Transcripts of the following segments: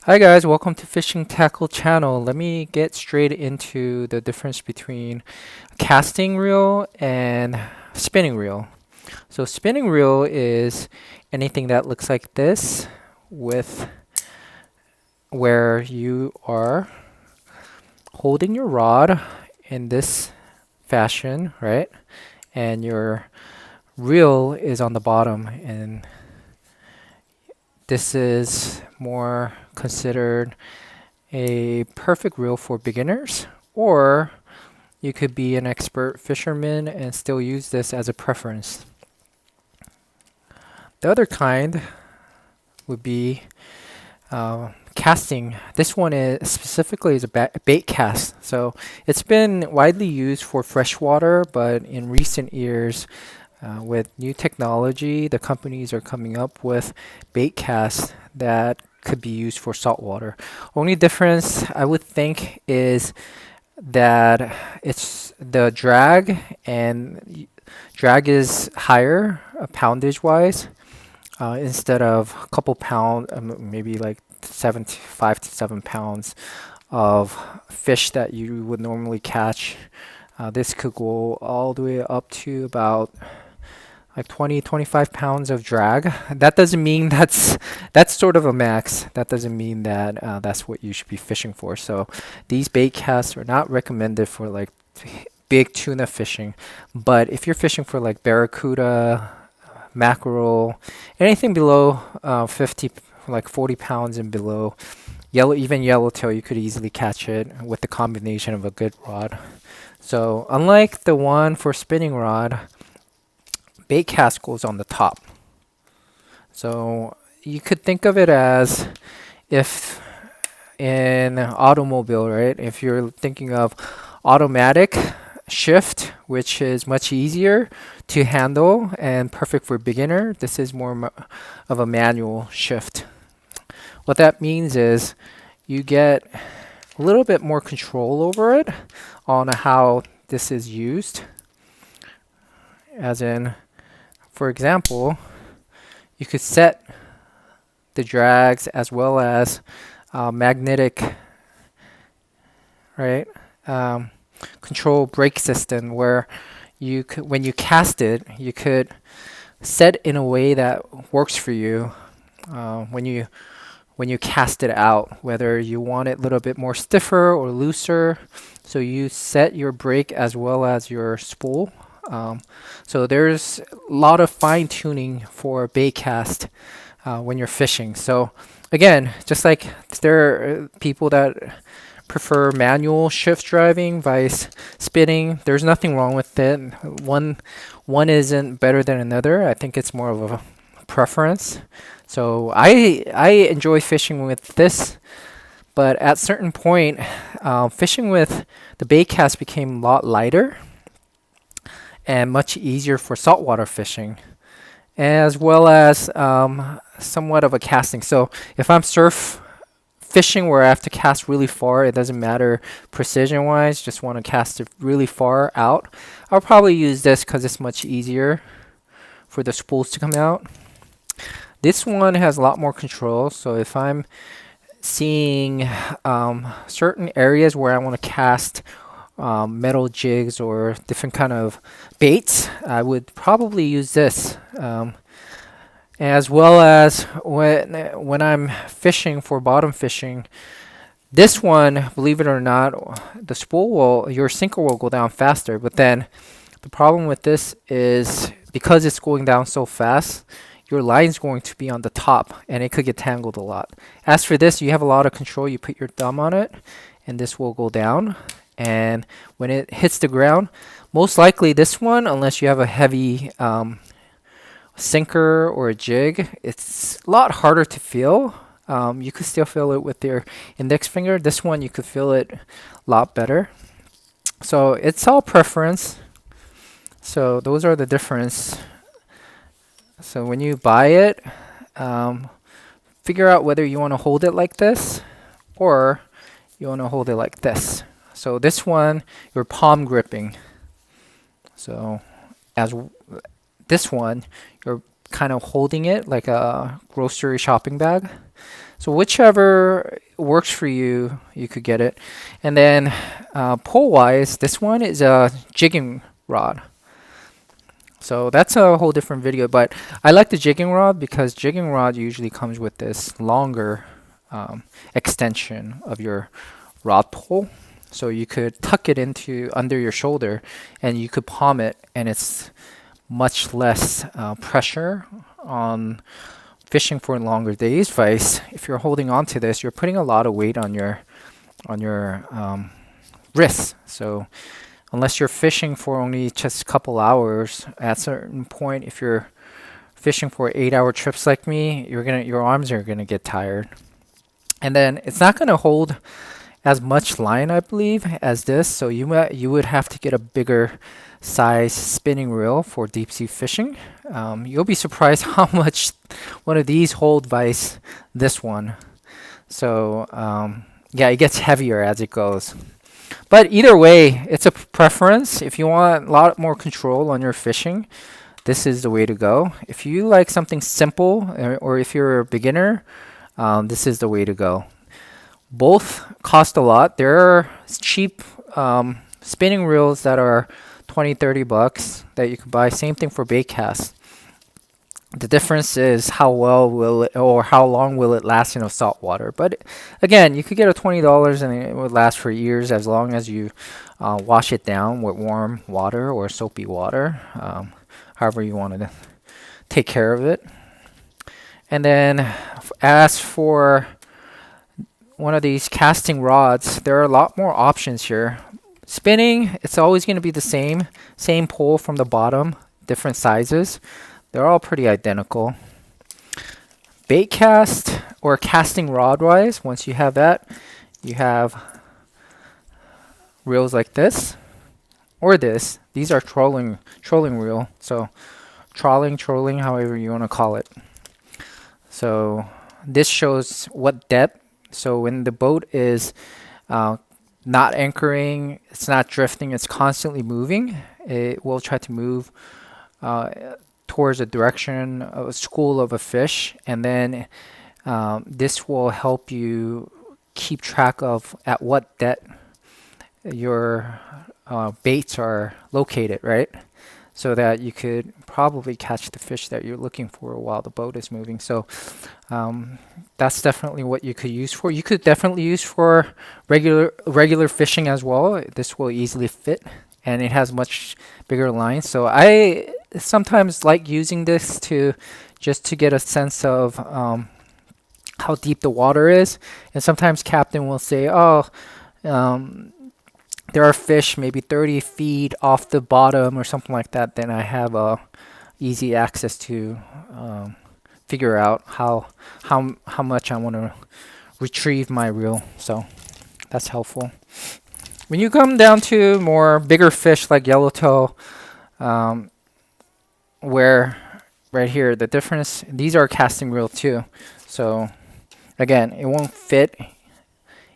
Hi guys, welcome to Fishing Tackle channel. Let me get straight into the difference between casting reel and spinning reel. So spinning reel is anything that looks like this with where you are holding your rod in this fashion, right? And your reel is on the bottom, and this is more considered a perfect reel for beginners, or you could be an expert fisherman and still use this as a preference. The other kind would be casting. This one is specifically is a bait cast. So it's been widely used for freshwater, but in recent years, with new technology, the companies are coming up with bait casts that could be used for saltwater. Only difference I would think is that it's the drag, and drag is higher poundage wise, instead of a couple pound, maybe like 5 to 7 pounds of fish that you would normally catch. This could go all the way up to about like 20 to 25 pounds of drag. That doesn't mean that's sort of a max. That doesn't mean that that's what you should be fishing for. So these bait casts are not recommended for like big tuna fishing. But if you're fishing for like barracuda, mackerel, anything below 50, like 40 pounds and below, even yellowtail, you could easily catch it with the combination of a good rod. So unlike the one for spinning rod, bait cast goes on the top. So you could think of it as if in an automobile, right? If you're thinking of automatic shift, which is much easier to handle and perfect for beginner, this is more of a manual shift. What that means is you get a little bit more control over it on how this is used. As in, for example, you could set the drags as well as magnetic, right? Control brake system where you could, when you cast it, you could set in a way that works for you when you cast it out, whether you want it a little bit more stiffer or looser. So you set your brake as well as your spool. So there's a lot of fine tuning for bait cast when you're fishing. So again, just like there are people that prefer manual shift driving vice spinning, there's nothing wrong with it. One isn't better than another. I think it's more of a preference. So I enjoy fishing with this, but at certain point, fishing with the bait cast became a lot lighter and much easier for saltwater fishing, as well as somewhat of a casting. So if I'm surf fishing where I have to cast really far, it doesn't matter precision wise, just want to cast it really far out, I'll probably use this because it's much easier for the spools to come out. This one has a lot more control, so if I'm seeing certain areas where I want to cast metal jigs or different kind of baits, I would probably use this. As well as when I'm fishing for bottom fishing, this one, believe it or not, the spool will, your sinker will go down faster. But then the problem with this is because it's going down so fast, your line's going to be on the top and it could get tangled a lot. As for this, you have a lot of control. You put your thumb on it and this will go down. And when it hits the ground, most likely this one, unless you have a heavy sinker or a jig, it's a lot harder to feel. You could still feel it with your index finger. This one, you could feel it a lot better. So it's all preference. So those are the difference. So when you buy it, figure out whether you want to hold it like this or you want to hold it like this. So this one, you're palm gripping. So as this one, you're kind of holding it like a grocery shopping bag. So whichever works for you, you could get it. And then pole wise, this one is a jigging rod. So that's a whole different video, but I like the jigging rod because jigging rod usually comes with this longer extension of your rod pole. So you could tuck it into under your shoulder and you could palm it, and it's much less pressure on fishing for longer days. Vice, if you're holding on to this, you're putting a lot of weight on your wrists. So unless you're fishing for only just a couple hours, at a certain point, if you're fishing for 8-hour trips like me, your arms are gonna get tired. And then it's not gonna hold as much line, I believe, as this. So you would have to get a bigger size spinning reel for deep sea fishing. You'll be surprised how much one of these hold vice this one. So yeah, it gets heavier as it goes. But either way, it's a preference. If you want a lot more control on your fishing, this is the way to go. If you like something simple, or if you're a beginner, this is the way to go. Both cost a lot. There are cheap spinning reels that are 20-30 bucks that you can buy. Same thing for Baitcast. The difference is how well will it, or how long will it last in salt water. But again, you could get a $20 and it would last for years as long as you wash it down with warm water or soapy water, however you want to take care of it. And then as for one of these casting rods, there are a lot more options here. Spinning, it's always going to be the same pole from the bottom, different sizes. They're all pretty identical. Bait cast or casting rod wise, once you have that, you have reels like this or this. These are trolling reel. So trolling, however you want to call it. So this shows what depth. So when the boat is not anchoring, it's not drifting, it's constantly moving, it will try to move towards a direction, a school of a fish, and then this will help you keep track of at what depth your baits are located, right? So that you could probably catch the fish that you're looking for while the boat is moving. So that's definitely what you could use for. You could definitely use for regular fishing as well. This will easily fit, and it has much bigger lines. So I sometimes like using this just to get a sense of how deep the water is. And sometimes captain will say, oh, there are fish maybe 30 feet off the bottom or something like that. Then I have easy access to figure out how much I want to retrieve my reel. So that's helpful. When you come down to more bigger fish like yellowtail, where right here the difference, these are casting reel too. So again, it won't fit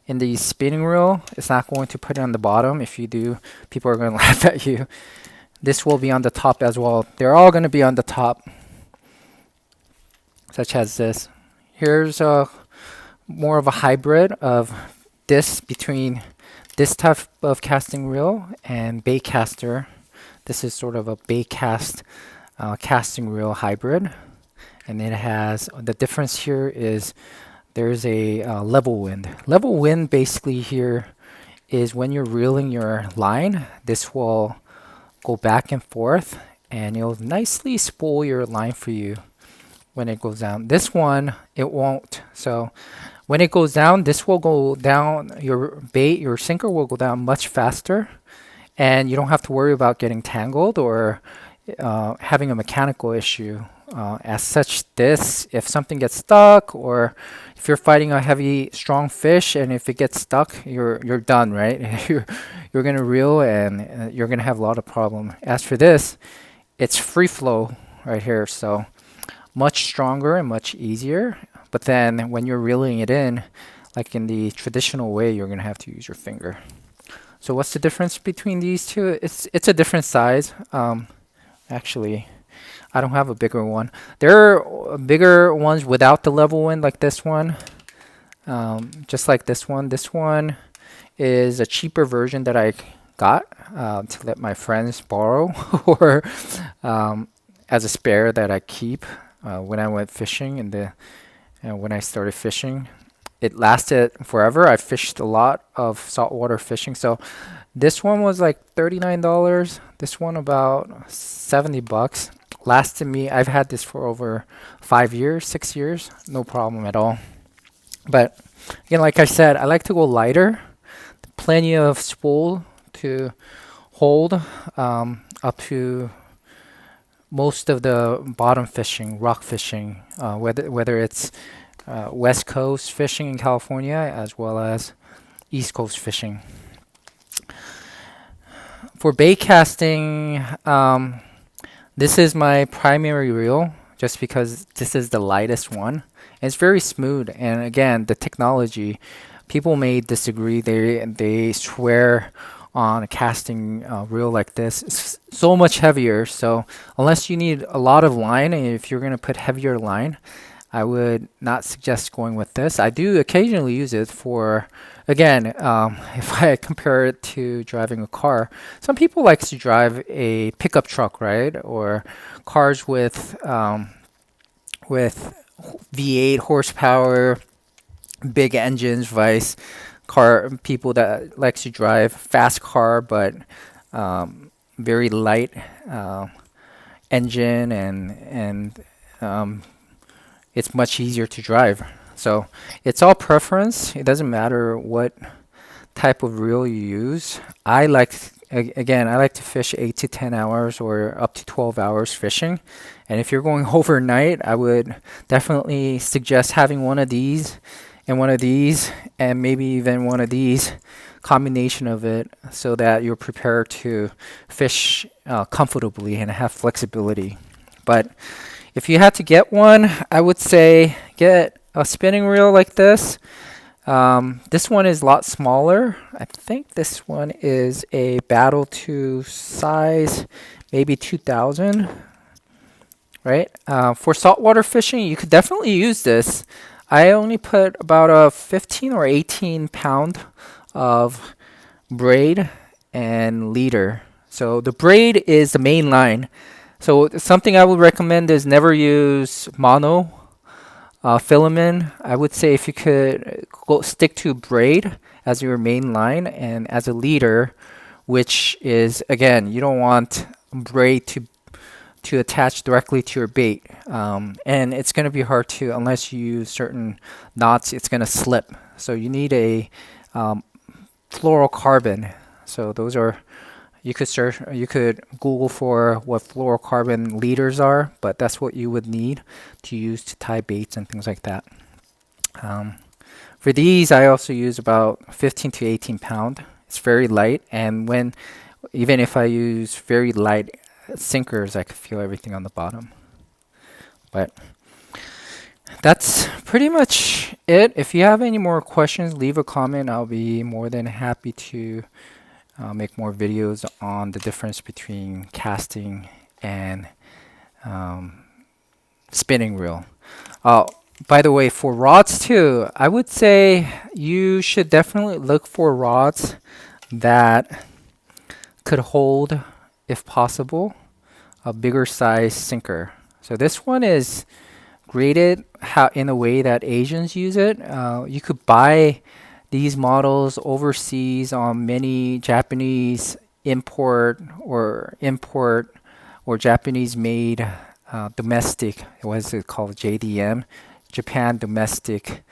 in the spinning reel. It's not going to put it on the bottom. If you do, people are going to laugh at you. This will be on the top as well. They're all going to be on the top, such as this. Here's a more of a hybrid of this between this type of casting reel and Baitcaster. This is sort of a Baitcast casting reel hybrid, and it has the difference here is there's a level wind. Level wind basically here is when you're reeling your line, this will go back and forth and it'll nicely spool your line for you when it goes down. This one, it won't. So when it goes down, this will go down, your bait, your sinker will go down much faster, and you don't have to worry about getting tangled or having a mechanical issue. As such, this, if something gets stuck or if you're fighting a heavy, strong fish and if it gets stuck, you're done, right? you're gonna reel and you're gonna have a lot of problem. As for this, it's free flow right here, so much stronger and much easier. But then when you're reeling it in, like in the traditional way, you're gonna have to use your finger. So what's the difference between these two? It's a different size. Actually, I don't have a bigger one. There are bigger ones without the level wind, like this one. just like this one. This one is a cheaper version that I got to let my friends borrow or um, as a spare that I keep when I went fishing and when I started fishing. It lasted forever. I fished a lot of saltwater fishing. So this one was like $39. This one about $70. Lasted me. I've had this for over 5 years, 6 years, no problem at all. But again, like I said, I like to go lighter. Plenty of spool to hold up to most of the bottom fishing, rock fishing, whether it's West Coast fishing in California as well as East Coast fishing. For bait casting, this is my primary reel just because this is the lightest one. It's very smooth, and again, the technology, people may disagree. They swear on a casting reel like this. It's so much heavier. So unless you need a lot of line, and if you're gonna put heavier line, I would not suggest going with this. I do occasionally use it for, again, if I compare it to driving a car, some people like to drive a pickup truck, right? Or cars with V8 horsepower, big engines, vice car people that likes to drive fast car but very light engine and it's much easier to drive. So it's all preference. It doesn't matter what type of reel you use. I like to fish 8 to 10 hours or up to 12 hours fishing. And if you're going overnight, I would definitely suggest having one of these and one of these and maybe even one of these, combination of it, so that you're prepared to fish comfortably and have flexibility. But if you had to get one, I would say get a spinning reel like this. This one is a lot smaller. I think this one is a Battle 2 size, maybe 2000, right? For saltwater fishing, you could definitely use this. I only put about a 15 or 18 pound of braid and leader. So the braid is the main line. So something I would recommend is never use mono filament. I would say if you could stick to braid as your main line and as a leader, which is, again, you don't want braid to attach directly to your bait. And it's going to be hard to, unless you use certain knots, it's going to slip. So you need a fluorocarbon. So those are, you could search, you could Google for what fluorocarbon leaders are, but that's what you would need to use to tie baits and things like that. For these, I also use about 15 to 18 pound. It's very light, and even if I use very light sinkers, I could feel everything on the bottom. But that's pretty much it. If you have any more questions, leave a comment. I'll be more than happy to make more videos on the difference between casting and spinning reel. By the way, for rods too, I would say you should definitely look for rods that could hold, if possible, a bigger size sinker. So this one is graded in a way that Asians use it. You could buy these models overseas on many Japanese import or Japanese made domestic, what is it called, JDM, Japan domestic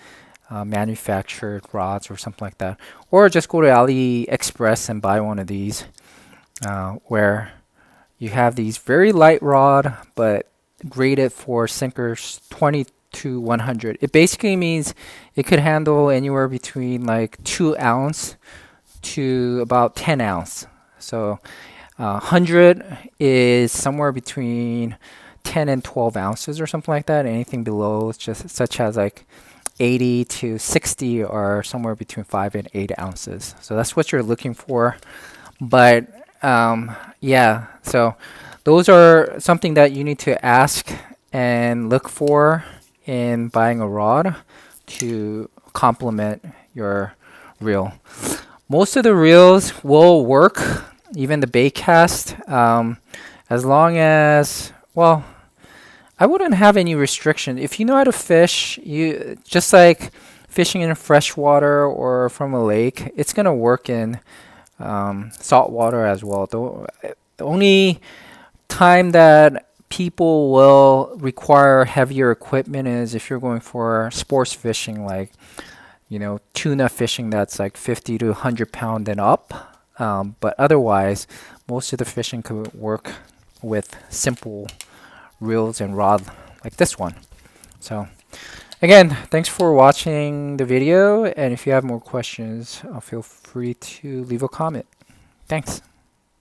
manufactured rods or something like that. Or just go to AliExpress and buy one of these where you have these very light rod but graded for sinkers 20 to 100. It basically means it could handle anywhere between like 2 ounce to about 10 ounce. So 100 is somewhere between 10 and 12 ounces or something like that. Anything below, just such as like 80 to 60 are somewhere between 5 and 8 ounces. So that's what you're looking for. But yeah, so those are something that you need to ask and look for in buying a rod to complement your reel. Most of the reels will work, even the baitcast, as long as, well, I wouldn't have any restriction. If you know how to fish, you just like fishing in fresh water or from a lake, it's gonna work in salt water as well. The only time that people will require heavier equipment is if you're going for sports fishing, like tuna fishing that's like 50 to 100 pound and up. But otherwise, most of the fishing could work with simple reels and rod like this one. So again, thanks for watching the video, and if you have more questions, feel free to leave a comment. Thanks.